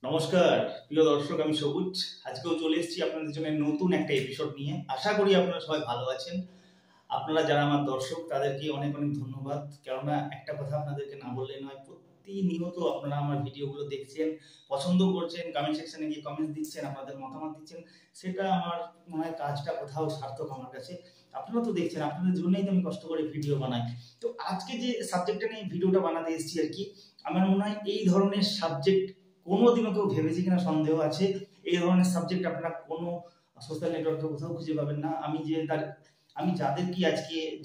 নমস্কার প্রিয় দর্শক, আমি সবুজ। আজকেও চলে এসেছি আপনাদের জন্য নতুন একটা এপিসোড নিয়ে। আশা করি আপনারা সবাই ভালো আছেন। আপনারা যারা আমার দর্শক তাদেরকে অনেক অনেক ধন্যবাদ। কেননা একটা কথা আপনাদেরকে না বললে নয়, প্রতিনিয়ত আপনারা আমার ভিডিওগুলো দেখছেন, পছন্দ করছেন, কমেন্ট সেকশনে গিয়ে কমেন্টস দিচ্ছেন, আপনাদের মতামত দিচ্ছেন। সেটা আমার মনে হয় কাজটা কোথাও সার্থক আমার কাছে। আপনারা তো দেখছেন, আপনাদের জন্যই তো আমি কষ্ট করে ভিডিও বানাই। তো আজকে যে সাবজেক্টটা নিয়ে ভিডিওটা বানাতে এসেছি আর কি, আমার মনে হয় এই ধরনের সাবজেক্ট কোনোদিনও কেউ ভেবেছে কিনা সন্দেহ আছে। এই ধরনের সাবজেক্ট আপনারা কোনো সোশ্যাল নেটওয়ার্কে কোথাও খুঁজে পাবেন না। আমি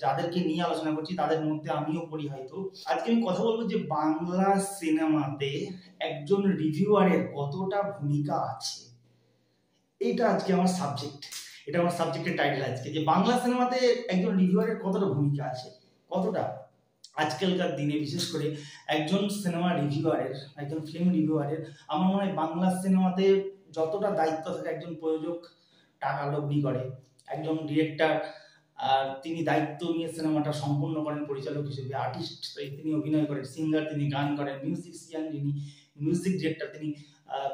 যাদেরকে নিয়ে আলোচনা করছি তাদের মধ্যে আমিও পড়ি হয়তো। আজকে আমি কথা বলবো যে বাংলা সিনেমাতে একজন রিভিউয়ারের কতটা ভূমিকা আছে। এটা আজকে আমার সাবজেক্ট, এটা আমার সাবজেক্টের টাইটেল আজকে, যে বাংলা সিনেমাতে একজন রিভিউয়ারের কতটা ভূমিকা আছে, কতটা আজকালকার দিনে বিশেষ করে একজন সিনেমা রিভিউয়ারের, একজন ফিল্ম রিভিউয়ারের আমার মনে হয় বাংলা সিনেমাতে যতটা দায়িত্ব থাকে একজন প্রযোজক টাকা লগ্নি করে, একজন ডিরেক্টর আর তিনি দায়িত্ব নিয়ে সিনেমাটা সম্পূর্ণ করেন পরিচালক হিসেবে, আর্টিস্ট তিনি অভিনয় করেন, সিঙ্গার তিনি গান করেন, মিউজিশিয়ান যিনি মিউজিক ডিরেক্টর তিনি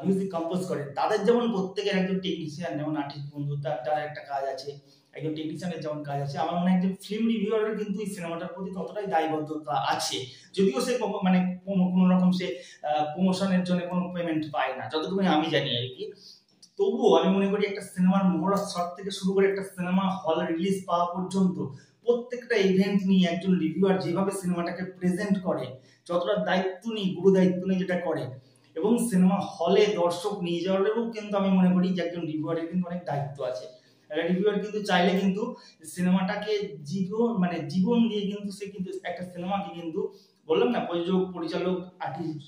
মিউজিক কম্পোজ করেন। তাদের যেমন প্রত্যেকের একজন টেকনিশিয়ান যেমন আর্টিস্ট বন্ধু তার একটা কাজ আছে, একজন টেকনিশিয়ানের যেমন কাজ আছে, আমার মনে হয় একজন ফিল্ম রিভিউয়ারের কিন্তু এই সিনেমাটার প্রতি ততটাই দায়বদ্ধতা আছে। যদিও সে মানে কোনো রকম সে প্রমোশনের জন্য কোনো পেমেন্ট পায় না, যতটুকু আমি জানি আর কি। তবুও আমি মনে করি একটা সিনেমার মহড়া শট থেকে শুরু করে একটা সিনেমা হল রিলিজ পাওয়া পর্যন্ত প্রত্যেকটা ইভেন্ট নিয়ে একজন রিভিউয়ার যেভাবে সিনেমাটাকে প্রেজেন্ট করে, যতটা দায়িত্ব নিয়ে গুরু দায়িত্ব নিয়ে যেটা করে, এবং সিনেমা হলে দর্শক নিয়ে যাওয়ারও কিন্তু আমি মনে করি যে একজন রিভিউয়ারের কিন্তু অনেক দায়িত্ব আছে। রিভিউয়ার কিন্তু চাইলে কিন্তু সিনেমাটাকে জীবন দিয়ে কিন্তু সে কিন্তু একটা সিনেমাকে কিন্তু, বললাম না, প্রযোজক পরিচালক আর্টিস্ট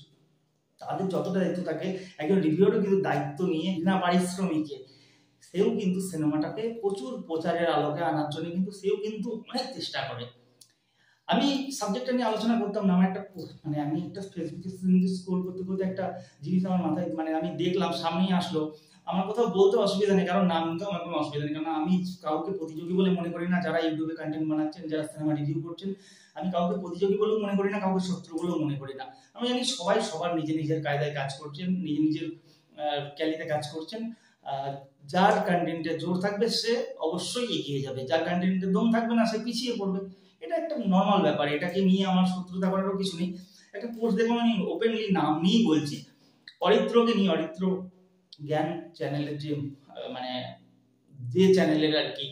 তাদের যতটা দায়িত্ব থাকে, একজন রিভিউয়ারও কিন্তু দায়িত্ব নিয়ে বিনা পারিশ্রমিকে সেও কিন্তু সিনেমাটাকে প্রচুর প্রচারের আলোকে আনার জন্য কিন্তু সেও কিন্তু অনেক চেষ্টা করে। আমি সাবজেক্টটা নিয়ে আলোচনা করতাম না, আমার একটা আমি একটা ফেসবুকে স্ক্রল করতে করতে একটা জিনিস আমার মাথায় আমি দেখলাম, সামনেই আসলো। আমার কোথাও বলতে অসুবিধা নেই, কারণ নাম তো আমার কোনো অসুবিধা নেই, কারণ আমি কাউকে প্রতিযোগী বলে মনে করি না। যারা ইউটিউবে কন্টেন্ট বানাচ্ছেন, যারা সিনেমা রিভিউ করছেন, আমি কাউকে প্রতিযোগী বলেও মনে করি না, কাউকে শত্রু বলেও মনে করি না। আমি জানি সবাই সবার নিজের নিজের কায়দায় কাজ করছেন, নিজের নিজের ক্যালিতে কাজ করছেন। যার কন্টেন্টে জোর থাকবে সে অবশ্যই এগিয়ে যাবে, যার কন্টেন্টে দম থাকবে না সে পিছিয়ে পড়বে। এটা একটা নর্মাল ব্যাপার, এটাকে নিয়ে আমার শত্রুতা করারও কিছু নেই। একটা পোস্ট দেখলাম, আমি ওপেনলি নাম নিয়েই বলছি, অরিত্রকে নিয়ে, অরিত্র জ্ঞান চ্যানেলের মানে যে চ্যানেলের আর কি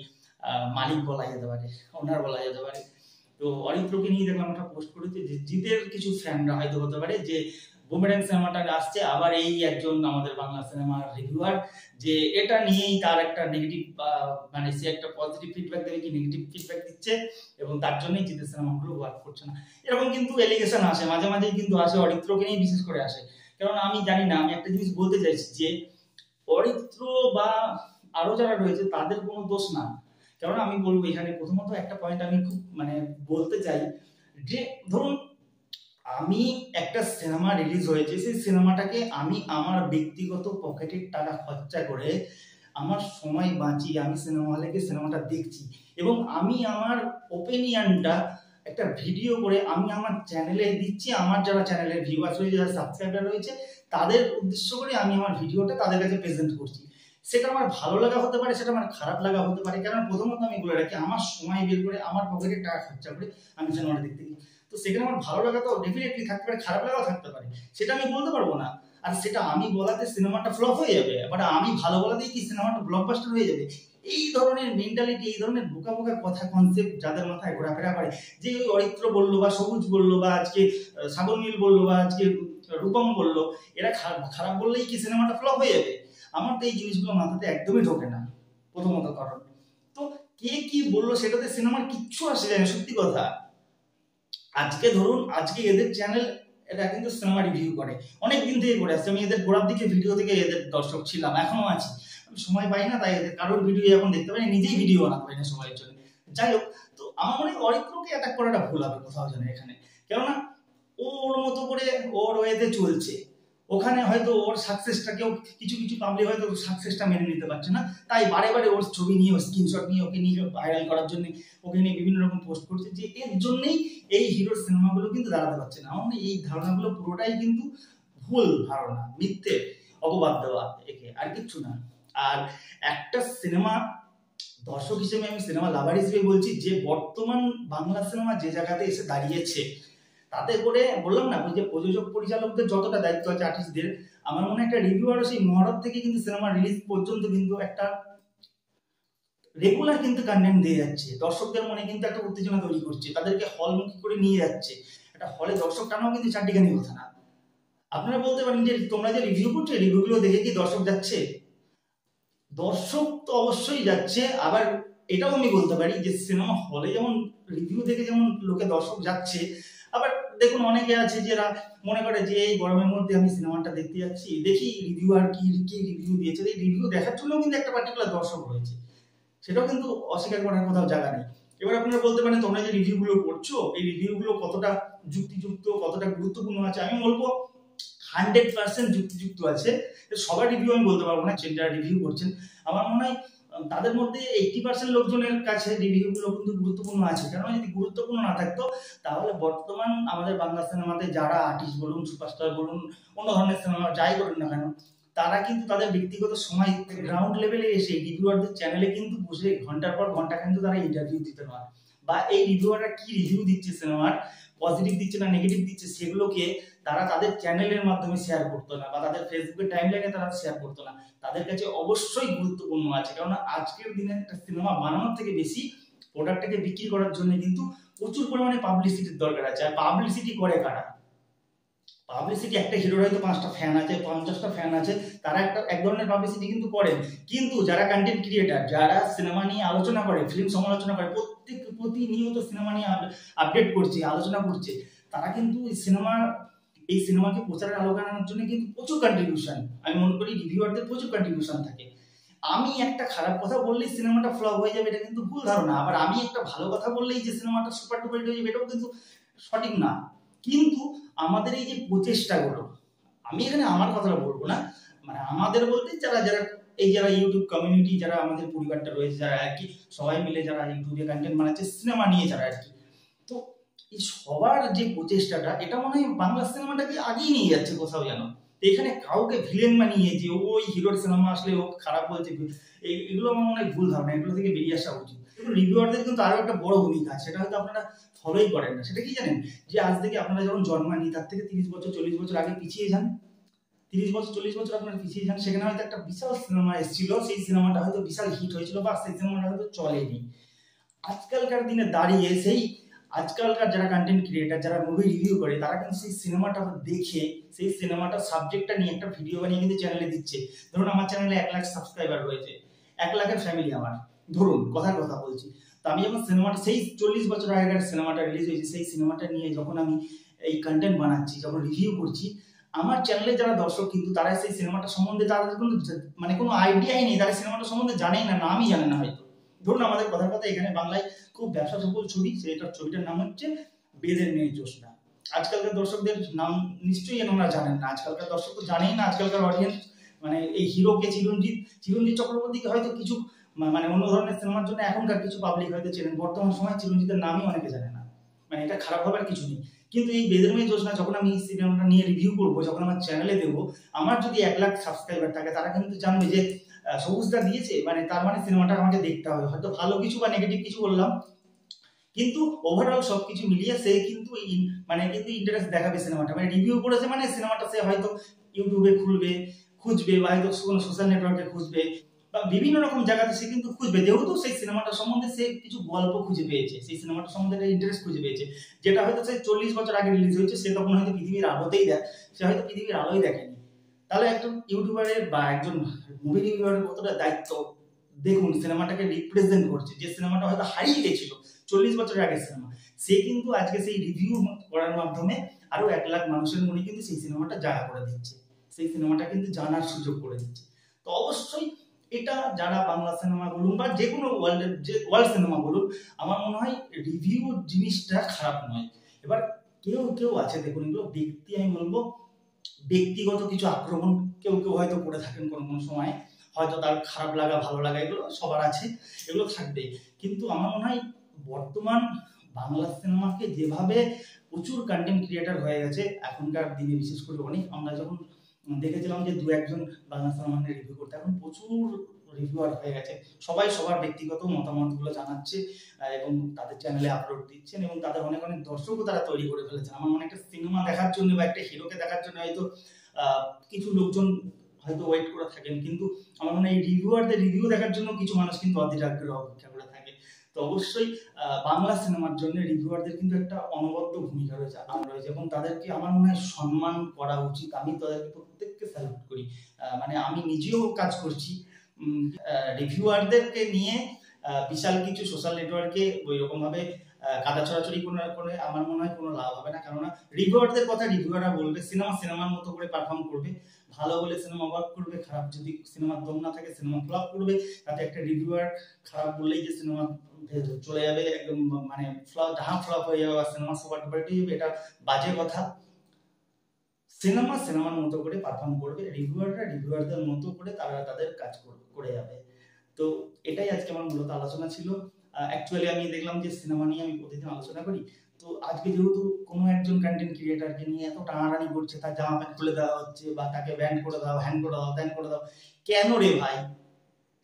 মালিক বলা যেতে পারে, ওনার বলা যেতে পারে। তো অরিত্রকে নিয়ে দেখলাম একটা পোস্ট করেছে যে জিতের কিছু ফ্যানরা হয়তো হতে পারে যে বুমেরাং সিনেমাটা আসছে, আবার এই একজন আমাদের বাংলা সিনেমার রিভিউয়ার যে এটা নিয়েই তার একটা নেগেটিভ সে একটা পজিটিভ ফিডব্যাক দেবে কি নেগেটিভ ফিডব্যাক দিচ্ছে, এবং তার জন্যই জিতের সিনেমাগুলো ওয়ার্ক করছে না। এরকম কিন্তু এলিগেশন আসে, মাঝে মাঝেই কিন্তু আসে, অরিত্রকে নিয়ে বিশেষ করে আসে। কারণ আমি জানি না, আমি একটা জিনিস বলতে চাইছি যে অরিত্র বা আরো যারা রয়েছে তাদের কোনো দোষ না। কারণ আমি বলবো এখানে প্রথমত একটা পয়েন্ট আমি খুব বলতে চাই, যে ধরুন আমি একটা সিনেমা রিলিজ হয়েছে, সেই সিনেমাটাকে আমি আমার ব্যক্তিগত পকেটের টাকা খরচা করে আমার সময় বাঁচিয়ে আমি সিনেমা হলে গিয়ে সিনেমাটা দেখছি, এবং আমি আমার ওপিনিয়নটা একটা ভিডিও করে আমি আমার চ্যানেলে দিচ্ছি। আমার যারা চ্যানেলের ভিউয়ার্স রয়েছে, যারা সাবস্ক্রাইবার রয়েছে, তাদের উদ্দেশ্য করে আমি আমার ভিডিওটা তাদের কাছে প্রেজেন্ট করছি। সেটা আমার ভালো লাগা হতে পারে, সেটা আমার খারাপ লাগা হতে পারে। কারণ প্রথমত আমি বলে রাখি, আমার সময় বের করে আমার পকেটের টাকা খরচা করে আমি সিনেমাটা দেখতে গিয়ে, তো সেখানে আমার ভালো লাগা তো ডেফিনেটলি থাকতে পারে, খারাপ লাগাও থাকতে পারে, সেটা আমি বলতে পারবো না। আর সেটা আমি বলাতে সিনেমাটা ফ্লপ হয়ে যাবে, বাট আমি ভালো বলাতেই কি সিনেমাটা ব্লকবাস্টার হয়ে যাবে? এই ধরনের মেন্টালিটি, এই ধরনের বোকা বোকা কথা কনসেপ্ট যাদের মাথায় ঘোরাফেরা করে, যে ওই অরিত্র বললো বা সবুজ বললো বা আজকে সাগর নীল বললো বা আজকে রূপম বললো, এরা খারাপ বললেই কি সিনেমাটা ফ্লপ হয়ে যাবে? আমার তো এই জিনিসগুলো মাথাতে একদমই ঢোকে না, প্রথমত কারণ। তো কে কি বললো সেটাতে সিনেমার কিচ্ছু আসে যায় না, সত্যি কথা। আজকে ধরুন, আজকে এদের চ্যানেল, এরা কিন্তু সিনেমা রিভিউ করে, অনেক দিন থেকে করে আসছে। আমি এদের গোড়ার দিকে ভিডিও থেকে এদের দর্শক ছিলাম, এখনো আছি। আমি সময় পাই না, তাই এদের কারোর ভিডিও এখন দেখতে পাই, নিজেই ভিডিও বানাতে পারি না সময়ের জন্য। যাই হোক, তো আমার মনে হয় অরিত্রকে অ্যাটাক করাটা ভুল হবে কোথাও যেন এখানে। কেননা ওর মতো করে ওর ওয়েতে চলছে, ওখানে হয়তো ওর সাকসেসটা কেউ, কিছু কিছু পাবলিক হয়তো সাকসেসটা মেনে নিতে পারছে না, তাই বারে বারে ওর ছবি নিয়ে, ওর স্ক্রিনশট নিয়ে, ওকে নিয়ে ভাইরাল করার জন্য ওকে নিয়ে বিভিন্ন রকম পোস্ট করছে, যে এর জন্যই এই হিরোর সিনেমাগুলো কিন্তু দাঁড়াতে পারছে না। আমার এই ধারণাগুলো পুরোটাই কিন্তু ভুল ধারণা, মিথ্যে। অপবাদ দেওয়া, একে আর কিচ্ছু না। আর একটা সিনেমা দর্শক হিসেবে, আমি সিনেমা লাভার হিসেবে বলছি, যে বর্তমান বাংলা সিনেমা যে জায়গাতে এসে দাঁড়িয়েছে, তাতে করে বললাম না যে প্রযোজক পরিচালকদের যতটা দায়িত্ব আছে আর্টিস্টদের, আমার মনে হয় একটা রিভিউয়ারও সেই মহরত থেকে কিন্তু সিনেমা রিলিজ পর্যন্ত কিন্তু একটা রেগুলার কিন্তু কন্টেন্ট দিয়ে যাচ্ছে, দর্শকদের মনে কিন্তু একটা উত্তেজনা তৈরি করছে, তাদেরকে হলমুখী করে নিয়ে যাচ্ছে। একটা হলে দর্শক টানাও কিন্তু চারটিখানি কথা না। আপনারা বলতে পারেন যে তোমরা যে রিভিউ করছো, রিভিউগুলো দেখে কি দর্শক যাচ্ছে? দর্শক তো অবশ্যই যাচ্ছে। আবার এটাও আমি বলতে পারি যে সিনেমা হলে যেমন রিভিউ দেখে যেমন লোকে দর্শক যাচ্ছে, আবার দেখুন অনেকে আছে যারা মনে করে যে এই গরমের মধ্যে আমি সিনেমাটা দেখতে যাচ্ছি, দেখি রিভিউয়ার কি কি রিভিউ দিয়েছে, এই রিভিউ দেখার জন্য কিন্তু একটা পার্টিকুলার দর্শক রয়েছে, সেটাও কিন্তু অস্বীকার করার কোথাও জায়গা নেই। এবার আপনারা বলতে পারেন তোমরা যে রিভিউগুলো করছো, এই রিভিউগুলো কতটা যুক্তিযুক্ত, কতটা গুরুত্বপূর্ণ আছে। আমি বলবো 100% যুক্তিযুক্ত আছে। সবার রিভিউ আমি বলতে পারবো না, যারা রিভিউ করছেন আমার মনে হয় তাদের মধ্যে 80% লোকজনের কাছে রিভিউগুলো কিন্তু গুরুত্বপূর্ণ আছে। কারণ যদি গুরুত্বপূর্ণ না থাকতো, তাহলে বর্তমান আমাদের বাংলা সিনেমাতে যারা আর্টিস্ট বলুন, সুপারস্টার বলুন, অন্য ধরনের সিনেমা যাই করুন না কেন, তারা কিন্তু তাদের ব্যক্তিগত সময় গ্রাউন্ড লেভেলে এসে রিভিউয়ারদের চ্যানেলে কিন্তু বসে ঘন্টার পর ঘন্টা কিন্তু তারা ইন্টারভিউ দিতে পারে, বা এই রিভিউয়াররা কি রিভিউ দিচ্ছে সিনেমার, পজিটিভ দিচ্ছে না নেগেটিভ দিচ্ছে, সেগুলোকে তারা তাদের চ্যানেলের মাধ্যমে শেয়ার করতো না, বা তাদের ফেসবুকের টাইমলাইনে তারা শেয়ার করতো না। তাদের কাছে অবশ্যই গুরুত্বপূর্ণ আছে, কারণ আজকের দিনে একটা সিনেমা বানানোর থেকে বেশি প্রোডাক্টটাকে বিক্রি করার জন্য কিন্তু প্রচুর পরিমাণে পাবলিসিটির দরকার আছে। আর পাবলিসিটি করে কারা? পাবলিসিটি, একটা হিরোর হয়তো 5টা ফ্যান আছে, 50টা ফ্যান আছে, তারা এক ধরনের পাবলিসিটি কিন্তু করেন। কিন্তু যারা কন্টেন্ট ক্রিয়েটার, যারা সিনেমা নিয়ে আলোচনা করে, ফিল্ম সমালোচনা করে, প্রতিনিয়ত সিনেমা নিয়ে আপডেট করছে, আলোচনা করছে, তারা কিন্তু এই সিনেমাকে প্রচারের আলোকে আনার জন্য কিন্তু প্রচুর কন্ট্রিবিউশন, আমি মনে করি রিভিউয়ারদের প্রচুর কন্ট্রিবিউশন থাকে। আমি একটা খারাপ কথা বললেই সিনেমাটা ফ্লপ হয়ে যাবে, এটা কিন্তু ভুল ধারণা। আবার আমি একটা ভালো কথা বললেই যে সিনেমাটা সুপার ডুপার হিট হয়ে যাবে, এটাও কিন্তু সঠিক না। কিন্তু আমাদের এই যে প্রচেষ্টাগুলো, আমি এখানে আমার কথাটা বলবো না, মানে আমাদের বলতে যারা যারা ইউটিউব কমিউনিটি, যারা আমাদের পরিবারটা রয়েছে, যারা আর কি সবাই মিলে যারা ইউটিউবে কন্টেন্ট বানাচ্ছে সিনেমা নিয়ে, যারা আর কি, তো এই সবার যে প্রচেষ্টাটা, এটা মনে হয় বাংলা সিনেমাটাকে আগিয়ে নিয়ে যাচ্ছে কোথাও যেন। এখানে কাউকে ভিলেন বানিয়ে যে ওই হিরোর সিনেমা আসলে ও খারাপ বলছে, এগুলো আমার মনে হয় ভুল ধারণা, এগুলো থেকে বেরিয়ে আসা উচিত। রিভিউয়ারদের কিন্তু আরো একটা বড় ভূমিকা আছে, সেটা হয়তো আপনারা ফলোই করেন না। সেটা কি জানেন? যে আজ থেকে আপনারা যখন জন্মানি, তার থেকে 30 বছর 40 বছর আগে পিছিয়ে যান, 30 বছর 40 বছর আপনারা পিছিয়ে যান, সেখানে হয়তো একটা বিশাল সিনেমা এসেছিল, সেই সিনেমাটা হয়তো বিশাল হিট হয়েছিল, বা সেই সিনেমাটা হয়তো চলেনি। আজকালকার দিনে দাঁড়িয়ে আজকালকার যারা কন্টেন্ট ক্রিয়েটার, যারা মুভি রিভিউ করে, তারা কিন্তু সেই সিনেমাটা দেখে, সেই সিনেমাটার সাবজেক্টটা নিয়ে একটা ভিডিও বানিয়ে কিন্তু চ্যানেলে দিচ্ছে। ধরুন আমার চ্যানেলে 1 লাখ সাবস্ক্রাইবার রয়েছে, 1 লাখের ফ্যামিলি আমার, ধরুন কথার কথা বলছি। তো আমি যখন সিনেমাটা, সেই 40 বছর আগেকার সিনেমাটা রিলিজ হয়েছে, সেই সিনেমাটা নিয়ে যখন আমি এই কন্টেন্ট বানাচ্ছি, যখন রিভিউ করছি, আমার চ্যানেলে যারা দর্শক কিন্তু তারা সেই সিনেমাটা সম্বন্ধে তাদের কোনো মানে কোনো আইডিয়াই নেই, তারা সিনেমাটা সম্বন্ধে জানেই না, নামই জানে না হয়তো। ধরুন আমাদের কথার কথা, এখানে বাংলায় খুব ব্যবসা সফল ছবি, সেটার ছবিটার নাম হচ্ছে বেদের মেয়ে জ্যোৎস্না। আজকালকার দর্শকদের নাম নিশ্চয়ই এনারা জানেন না, আজকালকার দর্শক তো জানেই না। আজকালকার অডিয়েন্স মানে এই হিরোকে চিরঞ্জিত চক্রবর্তীকে হয়তো কিছু মানে অন্য ধরনের সিনেমার জন্য এখনকার কিছু পাবলিক হয়তো চেনেন, বর্তমান সময় চিরঞ্জিতের নামই অনেকে জানে না। মানে এটা খারাপ হবার কিছু নেই, কিন্তু এই বেদের মেয়ে জ্যোৎস্না যখন আমি সিনেমাটা নিয়ে রিভিউ করবো, যখন আমার চ্যানেলে দেবো, আমার যদি 1 লাখ সাবস্ক্রাইবার থাকে, তারা কিন্তু জানবে যে সবুজদা দিয়েছে, মানে তার মানে সিনেমাটা আমাকে দেখতে হবে। হয়তো ভালো কিছু বা নেগেটিভ কিছু বললাম, কিন্তু ওভারঅল সবকিছু মিলিয়ে সে কিন্তু কিন্তু ইন্টারেস্ট দেখাবে সিনেমাটা, মানে রিভিউ করেছে মানে সিনেমাটা সে হয়তো ইউটিউবে খুঁজবে, বা হয়তো কোনো সোশ্যাল নেটওয়ার্কে খুঁজবে, বা বিভিন্ন রকম জায়গাতে সে কিন্তু খুঁজবে, যেহেতু সেই সিনেমাটা সম্বন্ধে সে কিছু গল্প খুঁজে পেয়েছে, সেই সিনেমাটা সম্বন্ধে ইন্টারেস্ট খুঁজে পেয়েছে, যেটা হয়তো সে 40 বছর আগে রিলিজ হয়েছে, সে তখন হয়তো পৃথিবীর আলোতেই সে হয়তো পৃথিবীর আলোই দেখেনি। তাহলে একজন ইউটিউবারের বা একজন মুভি রিভিউয়ারের কতটা দায়িত্ব দেখুন, সিনেমাটাকে রিপ্রেজেন্ট করছে, যে সিনেমাটা হয়তো হারিয়ে গেছিল 40 বছরের আগের সিনেমা, সে কিন্তু আজকে সেই রিভিউ করার মাধ্যমে আরো 1 লাখ মানুষের মনে কিন্তু সেই সিনেমাটা জায়গা করে দিচ্ছে, সেই সিনেমাটা কিন্তু জানার সুযোগ করে দিচ্ছে। তো অবশ্যই এটা যারা বাংলা সিনেমা বলুন বা যে কোনো ওয়ার্ল্ড সিনেমা বলুন, আমার মনে হয় রিভিউ জিনিসটা খারাপ নয়। এবার কেউ আছে, দেখুন এগুলো আমি বলবো ব্যক্তিগত কিছু আক্রমণ কেউ হয়তো করে থাকেন কোনো সময়, হয়তো তার খারাপ লাগা ভালো লাগা এগুলো সবার আছে, এগুলো থাকবে। কিন্তু আমার মনে হয় বর্তমান বাংলা সিনেমাকে যেভাবে প্রচুর কন্টেন্ট ক্রিয়েটার হয়ে গেছে এখনকার দিনে, বিশেষ করে অনেক আমরা যখন দেখেছিলাম যে দু একজন বাংলা সিনেমার রিভিউ করতে, এখন প্রচুর রিভিউয়ার হয়ে গেছে, সবাই সবার ব্যক্তিগত মতামতগুলো জানাচ্ছে এবং তাদের চ্যানেলে আপলোড দিচ্ছেন এবং তাদের অনেক অনেক দর্শকও তারা তৈরি করে ফেলেছেন। আমার মনে একটা সিনেমা দেখার জন্য বা একটা হিরোকে দেখার জন্য হয়তো কিছু লোকজন হয়তো ওয়েট করে থাকেন, কিন্তু আমার মনে হয় এই রিভিউয়ারদের রিভিউ দেখার জন্য কিছু মানুষ কিন্তু অধীর আগ্রহে অপেক্ষা করে থাকে। তো অবশ্যই বাংলা সিনেমার জন্য রিভিউয়ারদের কিন্তু একটা অনবদ্য ভূমিকা রয়েছে এবং তাদেরকে আমার মনে হয় সম্মান করা উচিত। আমি তাদেরকে প্রত্যেককে স্যালুট করি। মানে আমি নিজেও কাজ করছি রিভিউয়ারদেরকে নিয়ে, বিশাল কিছু সোশ্যাল নেটওয়ার্কে ওই রকম ভাবে কাদা ছড়াছড়ি করে আমার মনে হয় কোনো লাভ হবে না। কেননা রিভিউয়ারদের কথা রিভিউয়াররা বলবে, সিনেমা সিনেমার মতো করে পারফর্ম করবে, ভালো বলে সিনেমা ওয়ার্ক করবে, খারাপ যদি সিনেমার দম না থাকে সিনেমা ফ্লপ করবে। তাতে একটা রিভিউয়ার খারাপ বললেই যে সিনেমা চলে যাবে একদম, মানে ফ্লপ হয়ে যাবে বা সিনেমা সুপার ডুপার হিট হবে, এটা বাজে কথা। সিনেমা সিনেমার মতো করে পারফর্ম করবে, রিভিউয়াররা রিভিউয়ারদের মতো করে তারা তাদের কাজ করে যাবে। তো এটাই আজকে আমার মূলত আলোচনা ছিল। অ্যাকচুয়ালি আমি দেখলাম যে সিনেমা নিয়ে আমি প্রতিদিন আলোচনা করি, তো আজকে যেহেতু কোনো একজন কন্টেন্ট ক্রিয়েটারকে নিয়ে এত টানাটানি করছে, তার জামা প্যান্ট খুলে দেওয়া হচ্ছে বা তাকে ব্যান্ড করে দাও, হ্যান করে দাও, ত্যান করে দাও, কেন রে ভাই?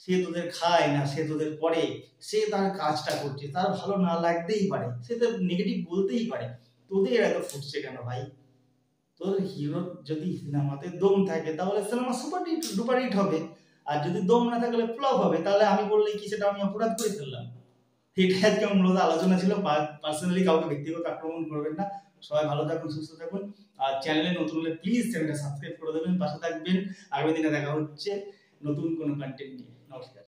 সে তোদের খায় না, সে তোদের পড়ে, সে তার কাজটা করছে, তার ভালো না লাগতেই পারে, সে তো নেগেটিভ বলতেই পারে, তোদের এত ফুটছে কেন ভাই? তোর হিরো যদি সিনেমাতে দম থাকে তাহলে সিনেমা সুপার ডুপার হিট হবে, আর যদি দম না থাকলে ফ্লপ হবে। তাহলে আমি বললেই কি সেটা আমি অপরাধ করে ফেললাম? এটাই আজকে মূলত আলোচনা ছিল। পার্সোনালি কাউকে ব্যক্তিগত আক্রমণ করবেন না। সবাই ভালো থাকুন, সুস্থ থাকুন। আর চ্যানেলে নতুন হলে প্লিজ চ্যানেলটা সাবস্ক্রাইব করে দেবেন, পাশে থাকবেন। আগামী দিনে দেখা হচ্ছে নতুন কোনো কন্টেন্ট নিয়ে। নমস্কার।